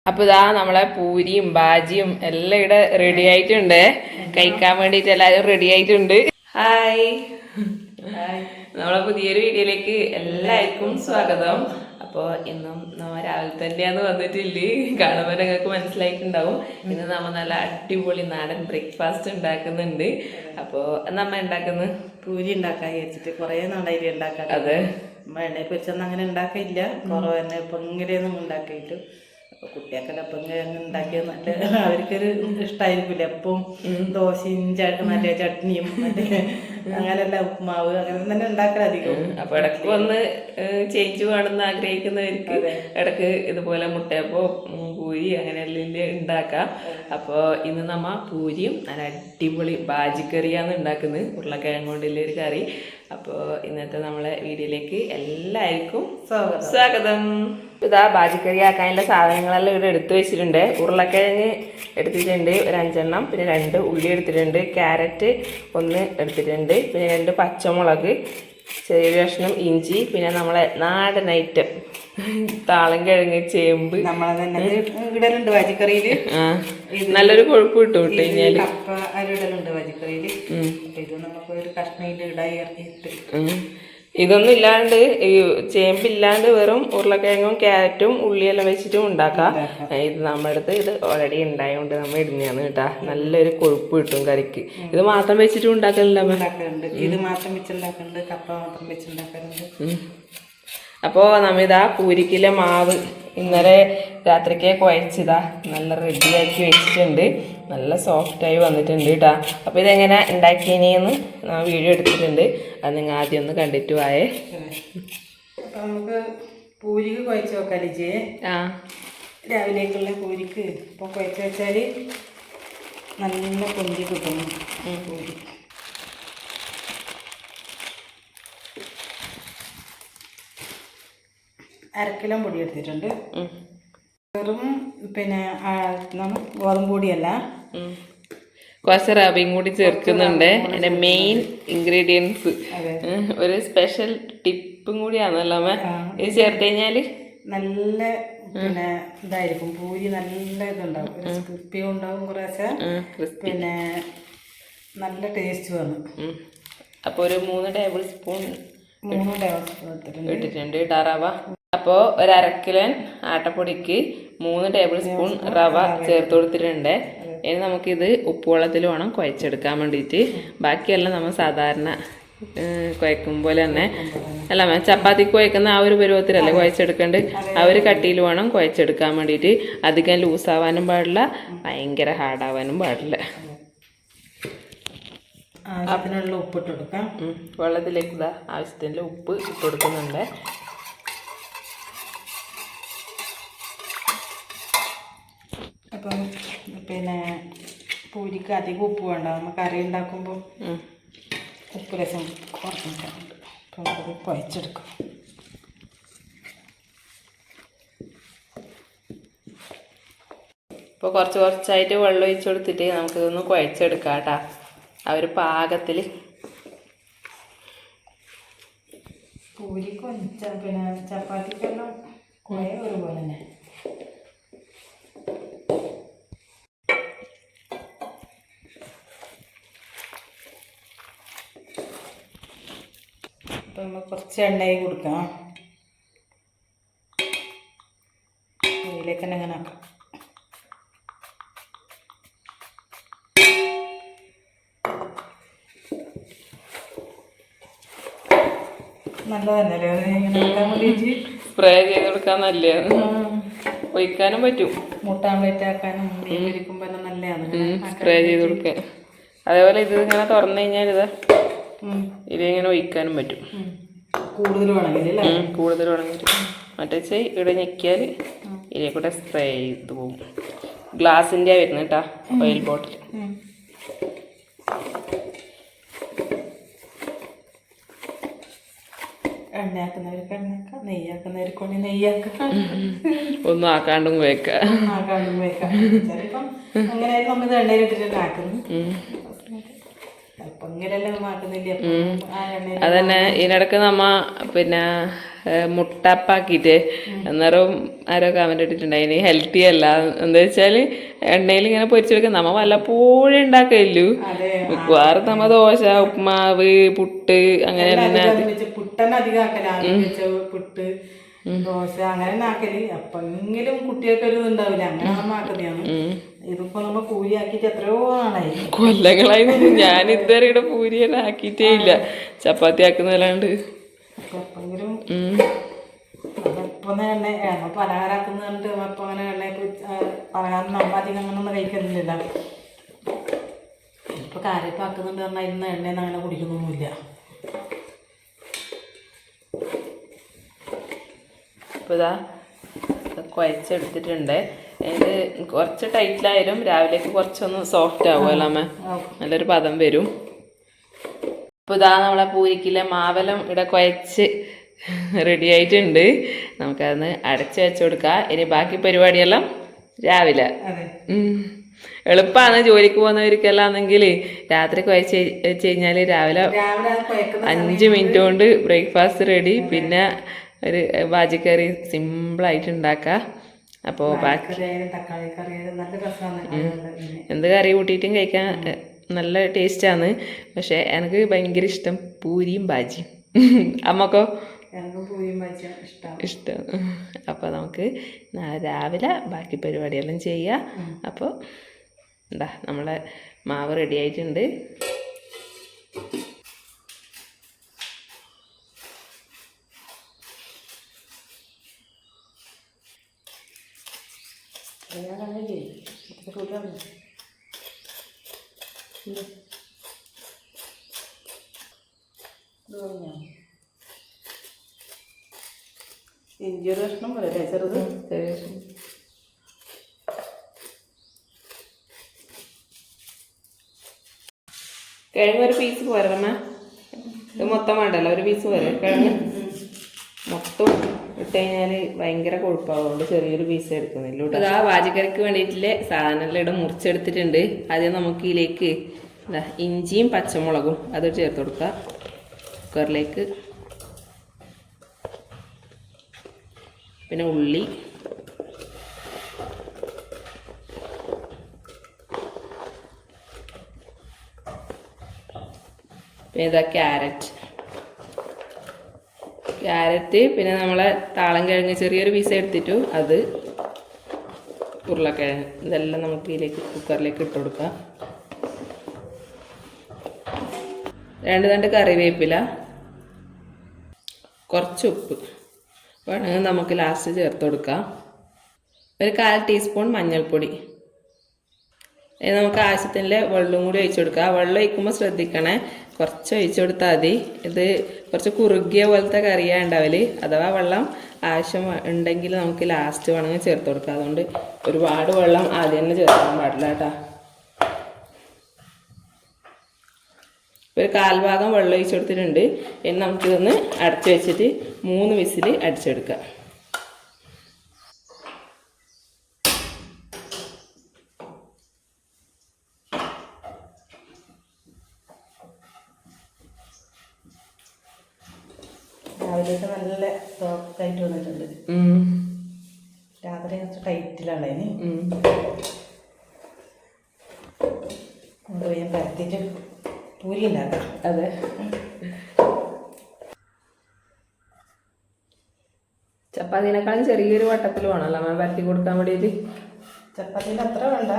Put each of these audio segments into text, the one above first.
അപ്പൊ ഇതാ നമ്മളെ പൂരിയും ബാജിയും എല്ലാം ഇവിടെ റെഡി ആയിട്ടുണ്ട്. കഴിക്കാൻ വേണ്ടിട്ട് എല്ലാരും റെഡി ആയിട്ടുണ്ട്. ഹായ്, നമ്മളെ പുതിയൊരു വീഡിയോയിലേക്ക് എല്ലാവർക്കും സ്വാഗതം. അപ്പോൾ ഇന്നും നമ്മ രാവിലെ തന്നെയാന്ന് വന്നിട്ടില്ല, കാണുമ്പോൾ നിങ്ങൾക്ക് മനസ്സിലായിട്ടുണ്ടാവും. ഇന്ന് നമ്മ നല്ല അടിപൊളി നാടൻ ബ്രേക്ക്ഫാസ്റ്റ് ഉണ്ടാക്കുന്നുണ്ട്. അപ്പോൾ നമ്മ ഉണ്ടാക്കുന്നത് പൂരി ഉണ്ടാക്കാൻ വിചാരിച്ചിട്ട് കുറേ നാളായിട്ട് ഉണ്ടാക്കാൻ. അതെ, എണ്ണയിൽ പൊരിച്ചൊന്നും അങ്ങനെ ഉണ്ടാക്കിയില്ല, കുറവ് തന്നെ. ഇപ്പം ഇങ്ങനെയൊന്നും ഉണ്ടാക്കിയിട്ട് അപ്പോൾ കുട്ടികൾക്കെല്ലാം അപ്പം ഇങ്ങനെ ഉണ്ടാക്കിയത് നല്ല അവർക്കൊരു ഇഷ്ടമായിരിക്കില്ല. അപ്പം ദോശയും മറ്റേ ചട്നിയും മറ്റേ അങ്ങനെല്ലാം ഉപ്പുമാവ് അങ്ങനെ തന്നെ ഉണ്ടാക്കാൻ അധികം. അപ്പൊ ഇടയ്ക്ക് ഒന്ന് ചേഞ്ച് വേണമെന്ന് ആഗ്രഹിക്കുന്നവർക്ക് ഇടയ്ക്ക് ഇതുപോലെ മുട്ടയപ്പോ പൂരി അങ്ങനെയെല്ലാം ഉണ്ടാക്കാം. അപ്പോൾ ഇന്ന് നമ്മ പൂരിയും നല്ല അടിപൊളി ബാജിക്കറിയാണ് ഉണ്ടാക്കുന്നത്, ഉരുളക്കിഴങ്ങ് കൊണ്ടുള്ള ഒരു കറി. അപ്പോൾ ഇന്നത്തെ നമ്മളെ വീഡിയോയിലേക്ക് എല്ലാവർക്കും സ്വാഗതം. ഇതാ ബാജിക്കറി ആക്കാനുള്ള സാധനങ്ങളെല്ലാം ഇവിടെ എടുത്തു വെച്ചിട്ടുണ്ട്. ഉരുളക്കിഴങ്ങ് എടുത്തിട്ടുണ്ട് ഒരു 5 എണ്ണം, പിന്നെ 2 ഉള്ളി എടുത്തിട്ടുണ്ട്, ക്യാരറ്റ് 1 എടുത്തിട്ടുണ്ട്, പിന്നെ 2 പച്ചമുളക്, ചെറിയ കഷ്ണം ഇഞ്ചി, പിന്നെ നമ്മളെ നാടൻ ഐറ്റം താളം കിഴങ്ങ്, ചേമ്പ് ഇടലുണ്ട് ബാജിക്കറിയില്. നല്ലൊരു കൊഴുപ്പ് കിട്ടും ഇട്ട് കഴിഞ്ഞാല്. കപ്പ അരിടലുണ്ട് ബാജിക്കറിയില്. ഇത് നമുക്ക് ഒരു കഷ്ണയിൽ ഇടായിട്ട് ഇതൊന്നും ഇല്ലാണ്ട്, ഈ ചേമ്പില്ലാണ്ട് വെറും ഉരുളക്കിഴങ്ങും ക്യാരറ്റും ഉള്ളിയെല്ലാം വെച്ചിട്ടും ഉണ്ടാക്കാം. ഇത് നമ്മുടെ അടുത്ത് ഇത് ഓൾറെഡി ഉണ്ടായതുകൊണ്ട് നമ്മൾ ഇടുന്നതാണ് കേട്ടാ. നല്ലൊരു കൊഴുപ്പ് കിട്ടും കറിക്ക്. ഇത് മാത്രം വെച്ചിട്ടും ഉണ്ടാക്കലുണ്ട്. ഇത് മാത്രം വെച്ചുണ്ടാക്കുന്നുണ്ട്, കപ്പ മാത്രം വെച്ചുണ്ടാക്കാറുണ്ട്. അപ്പോൾ നമ്മിതാ പൂരിക്കിലെ മാവ് ഇന്നലെ രാത്രിക്ക് കുഴച്ചിതാ നല്ല റെഡിയാക്കി വെച്ചിട്ടുണ്ട്. നല്ല സോഫ്റ്റായി വന്നിട്ടുണ്ട് കേട്ടോ. അപ്പോൾ ഇതെങ്ങനെ ഉണ്ടാക്കിയെന്ന് വീഡിയോ എടുത്തിട്ടുണ്ട്, അത് നിങ്ങൾ ആദ്യം ഒന്ന് കണ്ടിട്ട് പോയേ. അപ്പം നമുക്ക് പൂരിക്ക് കുഴച്ച് വെക്കാം ലിജേ. രാവിലേക്കുള്ള പൂരിക്ക് ഇപ്പം കുഴച്ച് വെച്ചാൽ നല്ല പൊന്തി കിട്ടും പൂരി. അരക്കിലോ പൊടി എടുത്തിട്ടുണ്ട്. വെറും പിന്നെ ഗോതമ്പ് പൊടിയല്ല, കുറച്ച് റവയും കൂടി ചേർക്കുന്നുണ്ട്. അതിന്റെ മെയിൻ ഇൻഗ്രീഡിയൻസ് ഒരു സ്പെഷ്യൽ ടിപ്പും കൂടിയാണല്ലോ ഇത് ചേർത്ത് കഴിഞ്ഞാല് നല്ല പിന്നെ ഇതായിരിക്കും പൂരി. നല്ല ഇതുണ്ടാവും, ക്രിസ്പിയും ഉണ്ടാവും കുറേശ്ശെ, പിന്നെ നല്ല ടേസ്റ്റ് വന്നു. അപ്പോൾ ഒരു 3 ടേബിൾ സ്പൂൺ ഇട്ടിട്ടുണ്ട് കേട്ടോ റവ. അപ്പോൾ ഒരു 1/2 കിലോ ആട്ടപ്പൊടിക്ക് 3 ടേബിൾ സ്പൂൺ റവ ചേർത്ത് കൊടുത്തിട്ടുണ്ട്. ഇനി നമുക്കിത് ഉപ്പുവെള്ളത്തിൽ വേണം കുഴച്ചെടുക്കാൻ വേണ്ടിയിട്ട്. ബാക്കിയെല്ലാം നമ്മൾ സാധാരണ കുഴക്കും പോലെ തന്നെ അല്ല, ചപ്പാത്തിക്ക് കുഴക്കുന്ന ആ ഒരു പരുവത്തിലല്ലേ കുഴച്ചെടുക്കേണ്ടത്. ആ ഒരു കട്ടിയിൽ വേണം കുഴച്ചെടുക്കാൻ വേണ്ടിയിട്ട്. അധികം ലൂസാവാനും പാടില്ല, ഭയങ്കര ഹാർഡാവാനും പാടില്ല. ആവശ്യത്തിനുള്ള ഉപ്പ് ഇട്ട് കൊടുക്കാം. വെള്ളത്തിലേക്ക് ഇതാ ആവശ്യത്തിനുള്ള ഉപ്പ് ഇട്ട് കൊടുക്കുന്നുണ്ട്. അപ്പം പിന്നെ പൂരിക്ക് അധികം ഉപ്പ് വേണ്ട, നമ്മൾ കറി ഉണ്ടാക്കുമ്പോൾ ഉപ്പ് രസം കുറച്ചിട്ടുണ്ട്. അപ്പം നമുക്കത് കുഴച്ചെടുക്കാം. ഇപ്പോൾ കുറച്ചായിട്ട് വെള്ളം ഒഴിച്ച് കൊടുത്തിട്ട് നമുക്കിതൊന്ന് കുഴച്ചെടുക്കാം കേട്ടോ. ആ ഒരു പാകത്തിൽ. പൂരിക്കും പിന്നെ ചപ്പാത്തിക്കെല്ലാം കുറേ ഒരുപോലെ തന്നെ. അപ്പം നമ്മൾ കുറച്ച് എണ്ണയിൽ കൊടുക്കാം. അതിലേക്ക് തന്നെ അങ്ങനെ ആക്കാം. നല്ലതന്നല്ലേ ഇങ്ങനെ വെക്കാൻ വേണ്ടിയിട്ട്. സ്പ്രേ ചെയ്ത് കൊടുക്കാൻ നല്ലതാണ്, ഒഴിക്കാനും പറ്റും. മുട്ട ആംപ്ലേറ്റ് ആക്കാനും മീൻ പൊരിക്കുമ്പോൾ നല്ലതാണ് സ്പ്രേ ചെയ്ത് കൊടുക്കാൻ. അതേപോലെ ഇത് ഇങ്ങനെ തുറന്നു കഴിഞ്ഞാൽ ഇതിങ്ങനെ ഒഴിക്കാനും പറ്റും. കൂടുതൽ വേണമെങ്കിൽ മറ്റേ ഇവിടെ ഞെക്കിയാൽ ഇതിനെ കൂടെ സ്പ്രേ ചെയ്ത് പോകും. ഗ്ലാസിൻ്റെ വരുന്നത് കേട്ടോ, ഓയിൽ ബോട്ടിൽ. എണ്ണയാക്കുന്നവർക്ക് എണ്ണയാക്കാം, നെയ്യാക്കുന്നവർക്ക് കൊണ്ട് നെയ്യാക്കാം. ഒന്നും ആക്കാണ്ടും വെക്കാം. ചിലപ്പം അങ്ങനെ നമ്മൾ എണ്ണയിലിട്ടിട്ട് ആക്കുന്നു. അതന്നെ ഇതിനിടക്ക് നമ്മ പിന്നെ മുട്ടപ്പാക്കിയിട്ട് അന്നേരം ആരോ കമന്റ് ഇട്ടിട്ടുണ്ടായിന് ഹെൽത്തി അല്ല എന്താ വെച്ചാല് എണ്ണയിൽ ഇങ്ങനെ പൊരിച്ചെടുക്കാൻ നമ്മ വല്ലപ്പോഴും ഉണ്ടാക്കല്ലോ മിക്കവാറും നമ്മ ദോശ ഉപ്മാവ് പുട്ട് അങ്ങനെ പുട്ടനധികം പുട്ട് ദോശ അങ്ങനെ ആക്കല് അപ്പെങ്കിലും കുട്ടികൾക്ക് ഒരു ഉണ്ടാവില്ല അങ്ങനെ നമ്മ ആക്കുന്നതാണ്. ഇതിപ്പോ നമ്മ പൂരിയാക്കിട്ട് എത്രയോ ആളായി കൊല്ലങ്ങളായി. ഞാൻ ഇതുവരെ ഇവിടെ പൂരിയെല്ലാം ആക്കിയിട്ടേ ഇല്ല, ചപ്പാത്തി ആക്കുന്നതല്ലാണ്ട്. എപ്പെങ്കിലും അതെപ്പം എണ്ണ പലഹാരാക്കുന്ന പറഞ്ഞിട്ട് അപ്പം അങ്ങനെ എണ്ണ പലഹാരം നമ്മ അധികം അങ്ങനൊന്നും കഴിക്കുന്നില്ലല്ലോ. ഇപ്പൊ കാര്യപ്പം ആക്കുന്നുണ്ട് പറഞ്ഞാൽ ഇന്ന് എണ്ണയൊന്നും അങ്ങനെ കുടിക്കുന്നൊന്നുമില്ല. അപ്പോൾ ഇതാ കുഴച്ചെടുത്തിട്ടുണ്ട്. ഇത് കുറച്ച് ടൈറ്റിലായാലും രാവിലേക്ക് കുറച്ചൊന്ന് സോഫ്റ്റ് ആവുമല്ലോ അമ്മ, നല്ലൊരു പദം വരും. അപ്പോൾ ഇതാ നമ്മളെ പൂരിക്കിലെ മാവെല്ലാം ഇവിടെ കുഴച്ച് റെഡി ആയിട്ടുണ്ട്. നമുക്കതൊന്ന് അടച്ച് വെച്ച് കൊടുക്കാം. ഇനി ബാക്കി പരിപാടിയെല്ലാം രാവിലെ. എളുപ്പമാണ് ജോലിക്ക് പോകുന്നവർക്കെല്ലാന്നെങ്കിൽ രാത്രി കുഴച്ച് വെച്ച് കഴിഞ്ഞാൽ രാവിലെ 5 മിനിറ്റ് കൊണ്ട് ബ്രേക്ക്ഫാസ്റ്റ് റെഡി. പിന്നെ ഒരു ബാജിക്കറി സിമ്പിളായിട്ട് ഉണ്ടാക്കാം. അപ്പോൾ ബാക്കി എന്ത് കറി കൂട്ടിയിട്ടും കഴിക്കാൻ നല്ല ടേസ്റ്റാണ്. പക്ഷെ എനിക്ക് ഭയങ്കര ഇഷ്ടം പൂരിയും ബാജിയും. അമ്മക്കോ? ഇഷ്ടം. അപ്പോൾ നമുക്ക് നാളെ രാവിലെ ബാക്കി പരിപാടിയെല്ലാം ചെയ്യാം. അപ്പോൾ എന്താ നമ്മളെ മാവ് റെഡി ആയിട്ടുണ്ട്. ഇഞ്ചിയൊരു കഷ്ണം പോലെ ചെറുത് കിഴങ്ങ് ഒരു പീസ് പോരമ്മ, ഇത് മൊത്തം വേണ്ടല്ലോ, ഒരു പീസ് പോരെ കിഴങ്ങ്. മൊത്തം ഇട്ട് കഴിഞ്ഞാൽ ഭയങ്കര കൊഴുപ്പാവുകൊണ്ട് ചെറിയൊരു പീസ് എടുക്കുന്നില്ല. ഇതാ വാജിക്കറിക്ക് വേണ്ടിയിട്ടുള്ള സാധനമെല്ലാം ഇവിടെ മുറിച്ചെടുത്തിട്ടുണ്ട്. ആദ്യം നമുക്ക് ഇതിലേക്ക് ഇഞ്ചിയും പച്ചമുളകും അത് ചേർത്ത് കൊടുക്കാം. കുക്കറിലേക്ക് പിന്നെ ഉള്ളി, പിന്നെ ഇതാ ക്യാരറ്റ്, പിന്നെ നമ്മളെ താളം കിഴങ്ങ് ചെറിയൊരു പീസ് എടുത്തിട്ടു അത്, ഉരുളക്കിഴങ്ങ്, ഇതെല്ലാം നമുക്ക് ഇതിലേക്ക് കുക്കറിലേക്ക് ഇട്ട് കൊടുക്കാം. 2 തണ്ട് കറിവേപ്പില, കുറച്ച് ഉപ്പ് വേണമെങ്കിൽ നമുക്ക് ലാസ്റ്റ് ചേർത്ത് കൊടുക്കാം. ഒരു 1/4 ടീസ്പൂൺ മഞ്ഞൾപ്പൊടി. നമുക്ക് ആവശ്യത്തിൻ്റെ വെള്ളം കൂടി ഒഴിച്ചു കൊടുക്കുക. വെള്ളം ഒഴിക്കുമ്പോൾ ശ്രദ്ധിക്കണേ, കുറച്ച് ഒഴിച്ചു കൊടുത്താൽ മതി. ഇത് കുറച്ച് കുറുകിയ പോലത്തെ കറിയാണ് ഉണ്ടാവല്. അഥവാ വെള്ളം ആവശ്യം ഉണ്ടെങ്കിൽ നമുക്ക് ലാസ്റ്റ് വേണമെങ്കിൽ ചേർത്ത് കൊടുക്കുക. അതുകൊണ്ട് ഒരുപാട് വെള്ളം ആദ്യം തന്നെ ചേർക്കാൻ പാടില്ല കേട്ടോ. ഒരു 1/4 ഭാഗം വെള്ളം ഒഴിച്ചു കൊടുത്തിട്ടുണ്ട്. ഇനി നമുക്കിതൊന്ന് അടച്ചു വെച്ചിട്ട് 3 വിസിൽ അടിച്ചെടുക്കാം. രാവിലെയൊക്കെ നല്ല സോഫ്റ്റായിട്ട് വന്നിട്ടുണ്ട്. രാത്രി കുറച്ച് ടൈറ്റിലാണ് അതിന്. നമുക്ക് ഞാൻ പരത്തിയിട്ട് പൂരി ഉണ്ടാക്കാം. അതെ, ചപ്പാത്തിനേക്കാളും ചെറിയൊരു വട്ടത്തിൽ വേണമല്ലോ അമ്മ പരത്തി കൊടുക്കാൻ വേണ്ടിയിട്ട്. ചപ്പാത്തിൻ്റെ അത്ര വേണ്ട,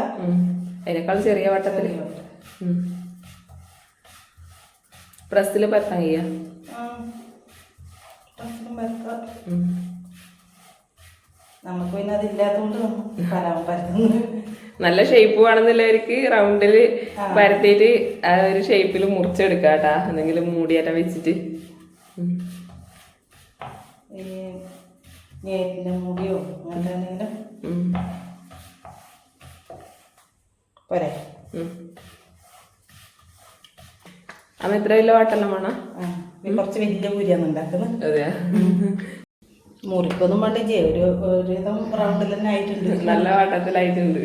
അതിനേക്കാളും ചെറിയ വട്ടത്തിൽ പ്രസ്സിൽ പരത്താൻ കഴിയാം. നമുക്ക് പിന്നെ അതില്ലാത്തതുകൊണ്ട് പരത്തുന്നത്. നല്ല ഷേപ്പ് വേണമെന്നുള്ളവർക്ക് റൗണ്ടിൽ പരത്തിയിട്ട് ആ ഒരു ഷേപ്പിൽ മുറിച്ചെടുക്കാം കേട്ടാ, എന്തെങ്കിലും മൂടിയേറ്റം വെച്ചിട്ട്. മൂടിയോ അങ്ങനെ എന്തെങ്കിലും പോരെ. അമ്മ എത്ര കിലോ വാട്ടെല്ലാം വേണം? കുറച്ച് വലിയ പൂരിയാണ് ഉണ്ടാക്കുന്നത്. അതെയാ, മുറിക്കൊന്നും വേണ്ടേ, ഒരുവിധം റൗണ്ടിൽ തന്നെ ആയിട്ടുണ്ട്. നല്ല വട്ടത്തിലായിട്ടുണ്ട്.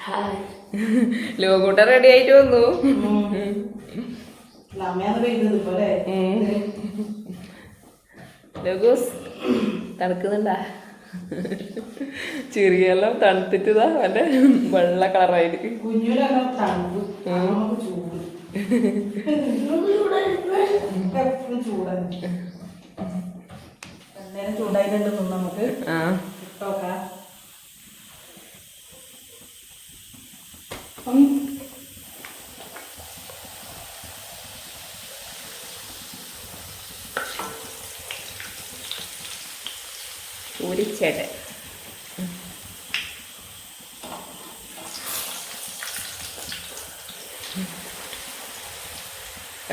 ഹായ്, ലോകൂട്ട റെഡി ആയിട്ട് വന്നു. അമ്മയാന്ന് പെയ്തത് പോലെ ലഗൂസ് തണുക്കുന്നുണ്ടാ? ചെറിയെല്ലാം തണുത്തിട്ടതാ അവന്റെ വെള്ള കളറായിരിക്കും. കുഞ്ഞിലെല്ലാം തണുപ്പ് ചൂട് എപ്പോഴും ചൂടാണ്. അന്നേരം ചൂടായിട്ടുണ്ടെന്ന് നമുക്ക് ഇട്ടോക്കാം. പൂരിച്ചേട്ടൻ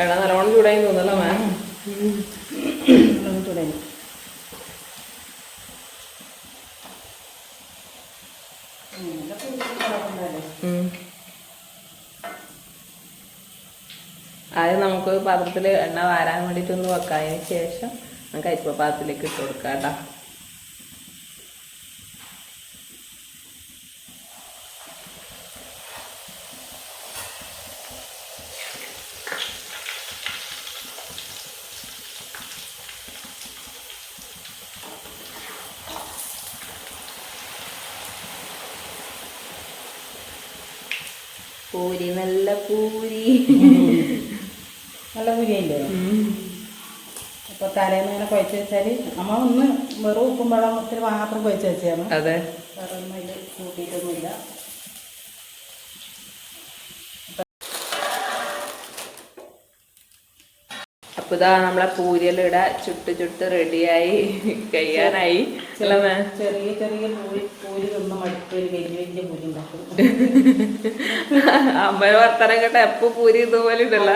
എടാ നല്ലോണം ചൂടായി തോന്നല്ലോ മാം. ചൂടായി ആദ്യം നമുക്ക് പാത്രത്തിൽ എണ്ണ വാരാൻ വേണ്ടിയിട്ടൊന്ന് വെക്കാതിന് ശേഷം നമുക്ക് അരിപ്പ പാത്രത്തിലേക്ക് ഇട്ട് കൊടുക്കാം കേട്ടോ. പൂരി നല്ല പൂരി നല്ല പൂരിയല്ലേ? അപ്പോൾ തലേന്ന് ഇങ്ങനെ കുഴച്ച് വെച്ചാൽ നമ്മൾ ഒന്ന് വെറും ഉപ്പും വെള്ളത്തിൽ മാത്രം കുഴച്ച് വെച്ചാൽ അതെ, വേറെ ഒന്നും അതിൽ കൂട്ടിയിട്ടൊന്നുമില്ല. അപ്പൊ ഇതാ നമ്മളെ പൂരിയെല്ലാം ഇവിടെ ചുട്ട് റെഡിയായി കഴിയാനായി. ചെറിയ ചെറിയ പൂരി തിന്ന മടുപ്പ് വലിയ വലിയ പൂരി ഉണ്ടാക്കും. അമ്മ വർത്തനം കേട്ട എപ്പോ പൂരി ഇതുപോലെ ഉണ്ടല്ലോ.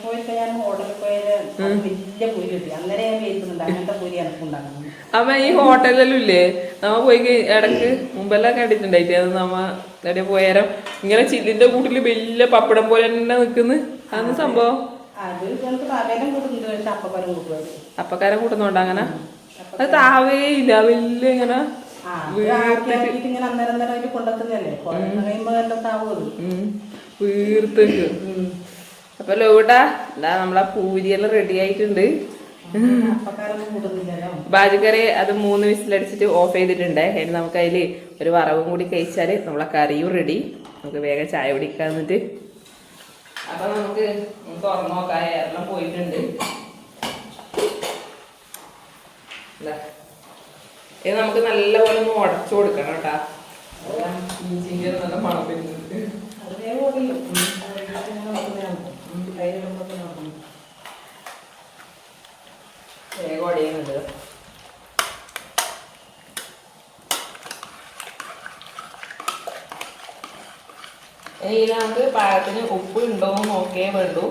പോയിട്ട് ഞാൻ ഹോട്ടലിൽ പോയാൽ വലിയ പൂരി കിട്ടി. അന്നേരം ഞാൻ കേൾക്കുന്നുണ്ട് അങ്ങനത്തെ പൂരി എനക്കുണ്ടാക്കണം. അമ്മ ഈ ഹോട്ടലിലും ഇല്ലേ നമ്മ പോയി ഇടക്ക് മുമ്പെല്ലാം കണ്ടിട്ടുണ്ടായിട്ട് അത് നമ്മ എവിടെ പോയാലും ഇങ്ങനെ ചില്ലിന്റെ കൂട്ടില് വലിയ പപ്പടം പോലെ തന്നെ നിക്കുന്നു. അന്ന് സംഭവം അത് ഞങ്ങൾക്ക് തലേലും കൂട്ടുന്നുണ്ട്, പക്ഷെ അപ്പക്കാരം കൂട്ടുന്നുണ്ട്. അങ്ങനെ അത് താവേ ഇല്ല വലിയ ഇങ്ങനെ ഇങ്ങനെ അന്നേരം നേരം അതിൽ കൊണ്ടെത്തുന്നല്ലേ കഴിയുമ്പോ എല്ലാം താവുന്നത് വീർത്തേക്ക്. അപ്പൊ ലോട്ടാ എന്താ നമ്മളെ പൂരിയെല്ലാം റെഡി ആയിട്ടുണ്ട്. ബാജിക്കറി അത് 3 വിസിലടിച്ചിട്ട് ഓഫ് ചെയ്തിട്ടുണ്ട്. ഇനി നമുക്ക് അതിൽ ഒരു വറവും കൂടി കഴിച്ചാൽ നമ്മളെ കറിയും റെഡി. നമുക്ക് വേഗം ചായ കുടിക്കാൻ എന്നിട്ട് അപ്പൊ നമുക്ക് തുറന്നു നോക്കാം. എല്ലാം പോയിട്ടുണ്ട്. ഇത് നമുക്ക് നല്ലപോലെ ഒന്ന് ഉടച്ചു കൊടുക്കണം കേട്ടാ. ഇഞ്ചിന്റെ നല്ല മണം വരുന്നുണ്ട്. വേഗം ഒടിയുന്നുണ്ട്. ഇനി ഇത് നമുക്ക് പാകത്തിന് ഉപ്പ് ഉണ്ടോ എന്ന് നോക്കിയേ വേണ്ടൂ.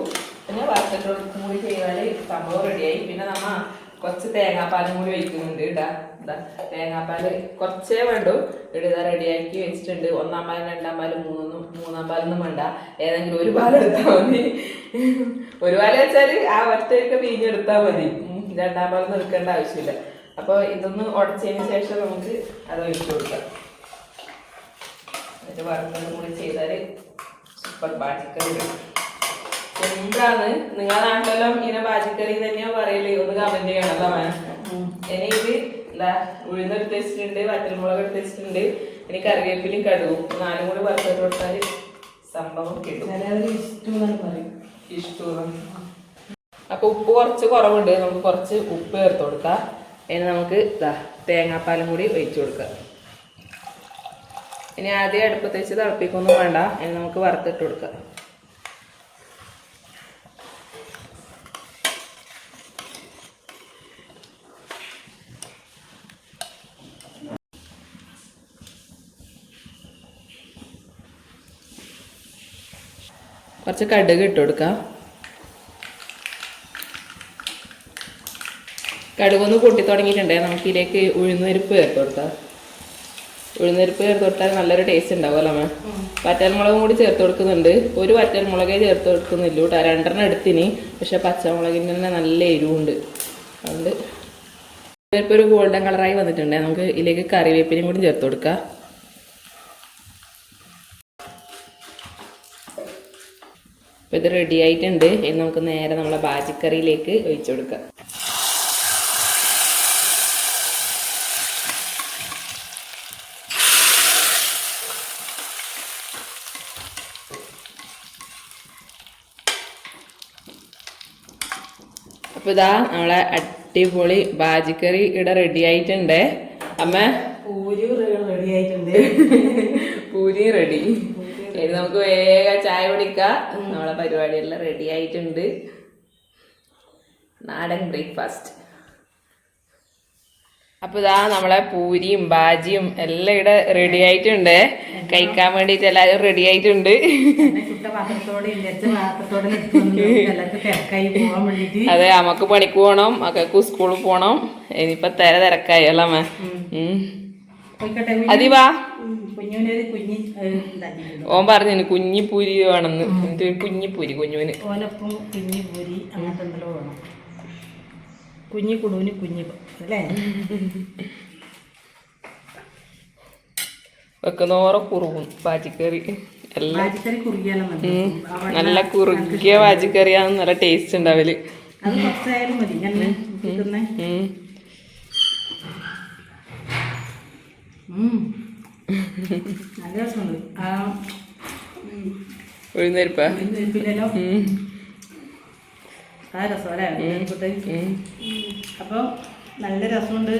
പിന്നെ വറുത്തിട്ട് കൂടി ചെയ്താൽ സംഭവം റെഡിയായി. പിന്നെ നമ്മ കുറച്ച് തേങ്ങാപ്പാലും കൂടി ഒഴിക്കുന്നുണ്ട്. ഇതാ തേങ്ങാപ്പാല് കുറച്ചേ വേണ്ടൂ. ഇതാ റെഡിയാക്കി വെച്ചിട്ടുണ്ട്. 1-ാം പാലും 2-ാം പാലും 3-ാം പാലൊന്നും വേണ്ട. ഏതെങ്കിലും ഒരു പാലെടുത്താൽ മതി. ഒരു പാല് വെച്ചാൽ ആ ഒറ്റയൊക്കെ പിഴിഞ്ഞെടുത്താൽ മതി. 2-ാം പാലൊന്നും എടുക്കേണ്ട ആവശ്യമില്ല. അപ്പോൾ ഇതൊന്ന് ഉടച്ചതിന് ശേഷം നമുക്ക് അത് ഒഴിച്ചു കൊടുക്കാം. എന്നിട്ട് വറുത്തതും കൂടി ചെയ്താൽ സൂപ്പർ ബാജിക്കറി വരും. എന്താണ് നിങ്ങളുടെ നാട്ടിലെല്ലാം ഇങ്ങനെ ബാജിക്കറി തന്നെയാ പറയല്? ഒന്ന് കമന്റ് ചെയ്യണല്ലോ മാം. ഇനി ഇത് എന്താ ഉഴുന്നെടുത്ത് വെച്ചിട്ടുണ്ട്, വറ്റൽമുളക് എടുത്ത് വെച്ചിട്ടുണ്ട്. ഇനി കറിവേപ്പിലും കടുവും 4 കൂടി വറുത്തിട്ട് കൊടുത്താൽ സംഭവം കിട്ടും. ഇഷ്ടം. അപ്പൊ ഉപ്പ് കുറച്ച് കുറവുണ്ട്, നമുക്ക് കുറച്ച് ഉപ്പ് ചേർത്ത് കൊടുക്കാം. ഇനി നമുക്ക് തേങ്ങാപ്പാലും കൂടി ഒഴിച്ചു കൊടുക്കാം. ഇനി ആദ്യം അടുപ്പത്ത് വെച്ച് തിളപ്പിക്കൊന്നും വേണ്ട. ഇനി നമുക്ക് വറുത്തിട്ട് കൊടുക്കാം. കുറച്ച് കടുക് ഇട്ട് കൊടുക്കാം. കടുകൊന്ന് പൊട്ടി തുടങ്ങിയിട്ടുണ്ടേ. നമുക്ക് ഇതിലേക്ക് ഉഴുന്നുപരിപ്പ് ചേർത്ത് കൊടുക്കാം. ഉഴുന്നുപരിപ്പ് ചേർത്ത് കൊടുത്താൽ നല്ലൊരു ടേസ്റ്റ് ഉണ്ടാവുമല്ലോ മാം. വറ്റൽമുളകും കൂടി ചേർത്ത് കൊടുക്കുന്നുണ്ട്. ഒരു വറ്റൽമുളകേ ചേർത്ത് കൊടുക്കുന്നില്ല കേട്ടോ. 2 എടുത്തിന്. പക്ഷെ പച്ചമുളകിന് തന്നെ നല്ല എരിവുണ്ട്. അതുകൊണ്ട് ഇപ്പോൾ ഒരു ഗോൾഡൻ കളറായി വന്നിട്ടുണ്ട്. നമുക്ക് ഇതിലേക്ക് കറിവേപ്പിനും കൂടി ചേർത്ത് കൊടുക്കാം. അപ്പോൾ ഇത് റെഡി ആയിട്ടുണ്ട്. ഇനി നമുക്ക് നേരെ നമ്മളെ ബാജിക്കറിയിലേക്ക് ഒഴിച്ചു കൊടുക്കാം. അപ്പോൾ ഇതാ നമ്മളെ അടിപൊളി ബാജിക്കറി ഇവിടെ റെഡി ആയിട്ടുണ്ട്. അമ്മ പൂരി റെഡി ആയിട്ടുണ്ട്. പൂരി റെഡി. ഇനി നമുക്ക് വേഗം ചായ കുടിക്കാം. നമ്മളെ പരിപാടിയെല്ലാം റെഡി ആയിട്ടുണ്ട്. നാടൻ ബ്രേക്ക്ഫാസ്റ്റ്. അപ്പൊ ഇതാ നമ്മളെ പൂരിയും ബാജിയും എല്ലാം ഇവിടെ റെഡി ആയിട്ടുണ്ട്. കഴിക്കാൻ വേണ്ടിട്ട് എല്ലാരും റെഡി ആയിട്ടുണ്ട്. അതെ, നമുക്ക് പണിക്ക് പോണം, മക്കൾക്ക് സ്കൂളിൽ പോണം. ഇനിയിപ്പൊ തിരക്കായി അല്ല അമ്മ. അതിവാ ഓൻ പറഞ്ഞു കുഞ്ഞിപ്പൂരി വേണമെന്ന്. കുഞ്ഞിപ്പൂരി കുഞ്ഞുവിന് കുഞ്ഞി കുടുവിന് കുഞ്ഞി അല്ലേ വെക്കുന്നോറെ കുറുകും ബാജിക്കറി എല്ലാം. ബാജിക്കറി കുറുകിയാലും നല്ല കുറുകിയ ബാജിക്കറിയാണ് നല്ല ടേസ്റ്റ് ഉണ്ടാവല്. അത് കുറച്ചായാലും മതി. നല്ല രസമുണ്ട്. ഉഴുന്നരിപ്പാ ആ രസം അല്ലേ. അപ്പോൾ നല്ല രസമുണ്ട്.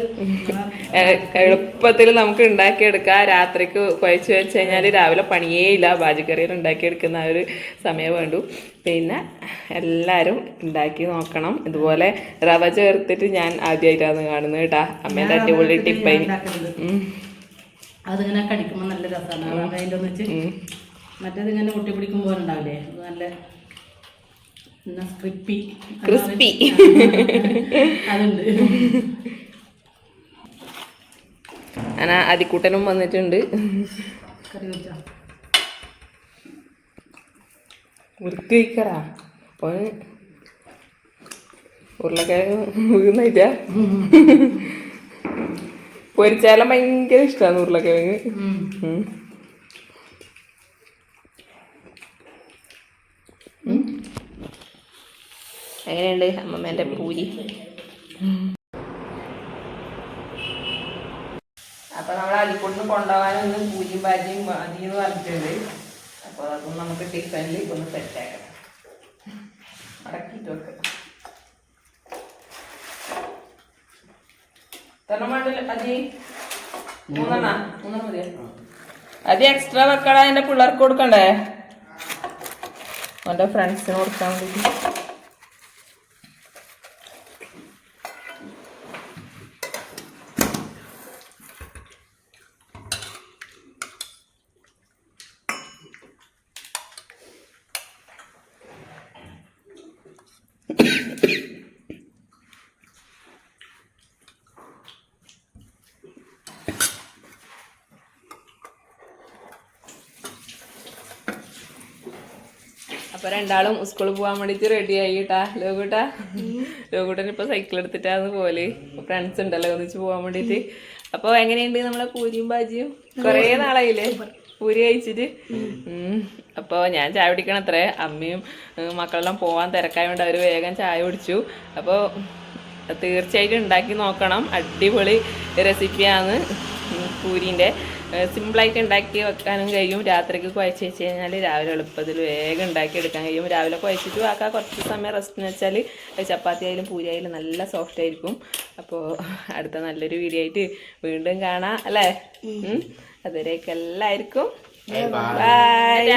എളുപ്പത്തിൽ നമുക്ക് ഉണ്ടാക്കിയെടുക്കാം. രാത്രിക്ക് കുഴച്ച് വെച്ച് കഴിഞ്ഞാൽ രാവിലെ പണിയേ ഇല്ല. ബാജിക്കറിയിൽ ഉണ്ടാക്കിയെടുക്കുന്ന ആ ഒരു സമയം വേണ്ടു. പിന്നെ എല്ലാവരും ഉണ്ടാക്കി നോക്കണം. ഇതുപോലെ റവ ചേർത്തിട്ട് ഞാൻ ആദ്യമായിട്ടാണ് കാണുന്നത് കേട്ടാ. അമ്മേൻ്റെ അടിപൊളി ടിപ്പായി. അതിങ്ങനെ കടിക്കുമ്പോൾ നല്ല രസമാണ്. അതിൻ്റെ ഒന്ന് വെച്ച് മറ്റേതിങ്ങനെ ഒട്ടി പിടിക്കുമ്പോൾ ഉണ്ടാവില്ലേ, അത് നല്ല ക്രിസ്പി അതുണ്ട്. അങ്ങനെ അതിക്കൂട്ടനും വന്നിട്ടുണ്ട്. കറി വെച്ചോ വൃത്തി വയ്ക്കറാ. അപ്പോൾ ഉരുളക്കിഴങ്ങ് വീഴുന്നില്ല. പൊരിച്ചാലും ഭയങ്കര ഇഷ്ടമാണ് ഉരുളക്കിഴങ്ങ്. എങ്ങനെയുണ്ട് അമ്മമ്മേൻ്റെ പൂരി? അപ്പോൾ നമ്മൾ അലിക്കൂട്ടിന് കൊണ്ടുപോകാനൊന്ന് പൂരിയും ബാജിയും മതിയെന്ന് പറഞ്ഞിട്ടുണ്ട്. അപ്പോൾ അതൊന്നും നമുക്ക് ടിഫനിൽ ഒന്ന് സെറ്റാക്കണം. അടക്കിയിട്ട് വെക്കാം. അതി മൂന്നെണ്ണം മതിയോ? അത് എക്സ്ട്രാ വെക്കടാ. എൻ്റെ പിള്ളേർക്ക് കൊടുക്കണ്ടേ? അവൻ്റെ ഫ്രണ്ട്സിന് കൊടുക്കാൻ വേണ്ടി. അപ്പോൾ രണ്ടാളും സ്കൂളിൽ പോകാൻ വേണ്ടിയിട്ട് റെഡി ആയിട്ടാ. ലോകൂട്ടൻ ഇപ്പോൾ സൈക്കിൾ എടുത്തിട്ടാണ് പോലെ. ഫ്രണ്ട്സ് ഉണ്ടല്ലോ ഒന്നിച്ച് പോകാൻ വേണ്ടിയിട്ട്. അപ്പോൾ എങ്ങനെയുണ്ട് നമ്മളെ പൂരിയും ബാജിയും? കുറേ നാളായില്ലേ പൂരി കഴിച്ചിട്ട്. അപ്പോൾ ഞാൻ ചായ കുടിക്കണം അത്രേ. അമ്മയും മക്കളെല്ലാം പോകാൻ തിരക്കായതുകൊണ്ട് അവർ വേഗം ചായ കുടിച്ചു. അപ്പോൾ തീർച്ചയായിട്ടും ഉണ്ടാക്കി നോക്കണം. അടിപൊളി റെസിപ്പിയാണ് പൂരീൻ്റെ. സിമ്പിളായിട്ട് ഉണ്ടാക്കി വെക്കാനും കഴിയും. രാത്രിക്ക് കുഴച്ച് വെച്ച് കഴിഞ്ഞാൽ രാവിലെ എളുപ്പത്തിൽ വേഗം ഉണ്ടാക്കി എടുക്കാൻ കഴിയും. രാവിലെ കുഴച്ചിട്ട് ആക്കാൻ കുറച്ച് സമയം റെസ്റ്റ് വെച്ചാൽ ചപ്പാത്തി ആയാലും പൂരി ആയാലും നല്ല സോഫ്റ്റ് ആയിരിക്കും. അപ്പോൾ അടുത്ത നല്ലൊരു വീഡിയോ ആയിട്ട് വീണ്ടും കാണാം അല്ലേ? അതുവരേക്ക് എല്ലാവർക്കും ബൈ.